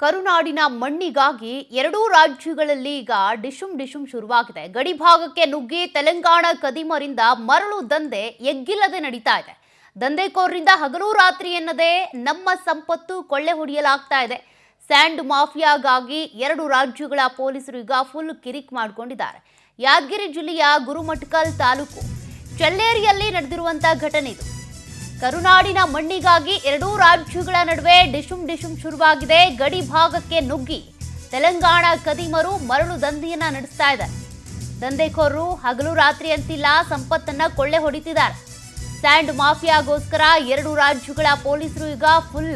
ಕರುನಾಡಿನ ಮಣ್ಣಿಗಾಗಿ ಎರಡೂ ರಾಜ್ಯಗಳಲ್ಲಿ ಈಗ ಡಿಶುಮ್ ಶುರುವಾಗಿದೆ. ಗಡಿ ಭಾಗಕ್ಕೆ ನುಗ್ಗಿ ತೆಲಂಗಾಣ ಕದಿಮರಿಂದ ಮರಳು ದಂಧೆ ಎಗ್ಗಿಲ್ಲದೆ ನಡೀತಾ ಇದೆ. ದಂಧೆಕೋರರಿಂದ ಹಗಲು ರಾತ್ರಿ ಎನ್ನದೇ ನಮ್ಮ ಸಂಪತ್ತು ಕೊಳ್ಳೆ ಹೊಡೆಯಲಾಗ್ತಾ ಇದೆ. ಸ್ಯಾಂಡ್ ಮಾಫಿಯಾಗಾಗಿ ಎರಡು ರಾಜ್ಯಗಳ ಪೊಲೀಸರು ಈಗ ಫುಲ್ ಕಿರಿಕ್ ಮಾಡಿಕೊಂಡಿದ್ದಾರೆ. ಯಾದಗಿರಿ ಜಿಲ್ಲೆಯ ಗುರುಮಠಕಲ್ ತಾಲೂಕು ಚೆಲ್ಲೇರಿಯಲ್ಲಿ ನಡೆದಿರುವಂತಹ ಘಟನೆ ಇದು. ಕರುನಾಡಿನ ಮಣ್ಣಿಗಾಗಿ ಎರಡೂ ರಾಜ್ಯಗಳ ನಡುವೆ ಡಿಶುಮ್ ಶುರುವಾಗಿದೆ. ಗಡಿ ಭಾಗಕ್ಕೆ ನುಗ್ಗಿ ತೆಲಂಗಾಣ ಕದಿಮರು ಮರಳು ದಂಧೆಯನ್ನ ನಡೆಸ್ತಾ ಇದ್ದಾರೆ. ದಂಧೆಕೋರರು ಹಗಲು ರಾತ್ರಿ ಅಂತಿಲ್ಲ ಸಂಪತ್ತನ್ನ ಕೊಳ್ಳೆ ಹೊಡಿತಿದ್ದಾರೆ. ಸ್ಯಾಂಡ್ ಮಾಫಿಯಾಗೋಸ್ಕರ ಎರಡು ರಾಜ್ಯಗಳ ಪೊಲೀಸರು ಈಗ ಫುಲ್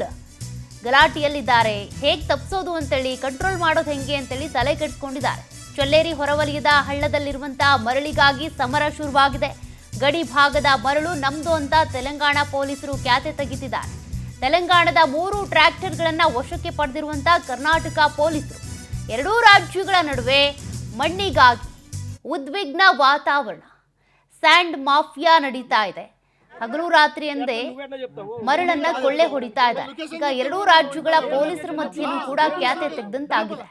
ಗಲಾಟೆಯಲ್ಲಿದ್ದಾರೆ. ಹೇಗೆ ತಪ್ಪಿಸೋದು ಅಂತೇಳಿ, ಕಂಟ್ರೋಲ್ ಮಾಡೋದು ಹೆಂಗೆ ಅಂತೇಳಿ ತಲೆ ಕೆಡಿಸ್ಕೊಂಡಿದ್ದಾರೆ. ಚೆಲ್ಲೇರಿ ಹೊರವಲಯದ ಹಳ್ಳದಲ್ಲಿರುವಂತಹ ಮರಳಿಗಾಗಿ ಸಮರ ಶುರುವಾಗಿದೆ. ಗಡಿ ಭಾಗದ ಮರಳು ನಮ್ದು ಅಂತ ತೆಲಂಗಾಣ ಪೊಲೀಸರು ಖ್ಯಾತೆ ತೆಗೆದಿದ್ದಾರೆ. ತೆಲಂಗಾಣದ 3 ಟ್ರ್ಯಾಕ್ಟರ್ಗಳನ್ನು ವಶಕ್ಕೆ ಪಡೆದಿರುವಂತಹ ಕರ್ನಾಟಕ ಪೊಲೀಸರು ಎರಡೂ ರಾಜ್ಯಗಳ ನಡುವೆ ಮಣ್ಣಿಗಾಗಿ ಉದ್ವಿಗ್ನ ವಾತಾವರಣ. ಸ್ಯಾಂಡ್ ಮಾಫಿಯಾ ನಡೀತಾ ಇದೆ. ಹಗಲು ರಾತ್ರಿ ಎಂದೇ ಮರಳನ್ನ ಕೊಳ್ಳೆ ಹೊಡಿತಾ ಇದ್ದಾರೆ. ಈಗ ಎರಡೂ ರಾಜ್ಯಗಳ ಪೊಲೀಸರ ಮಧ್ಯೆಯೂ ಕೂಡ ಖ್ಯಾತೆ ತೆಗೆದಂತಾಗಿದೆ.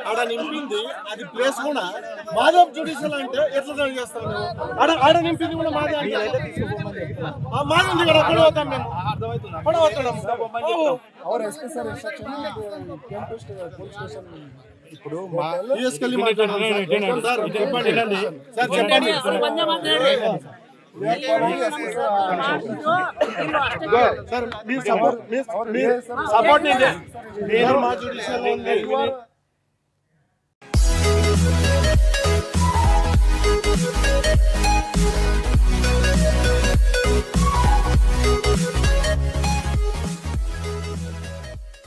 ఆడ నింపింది అది ప్లేస్ కూడా మాధవ్ జ్యుడిషియల్ అంటే ఎట్లా చేస్తాం ఆడ నింపింది కూడా మాదే మాది ఇక్కడ పడవతాం మేము పడవతాం ఇప్పుడు చెప్పండి सर सपोर्ट नहीं మా జ్యుడిషియల్ ఉంది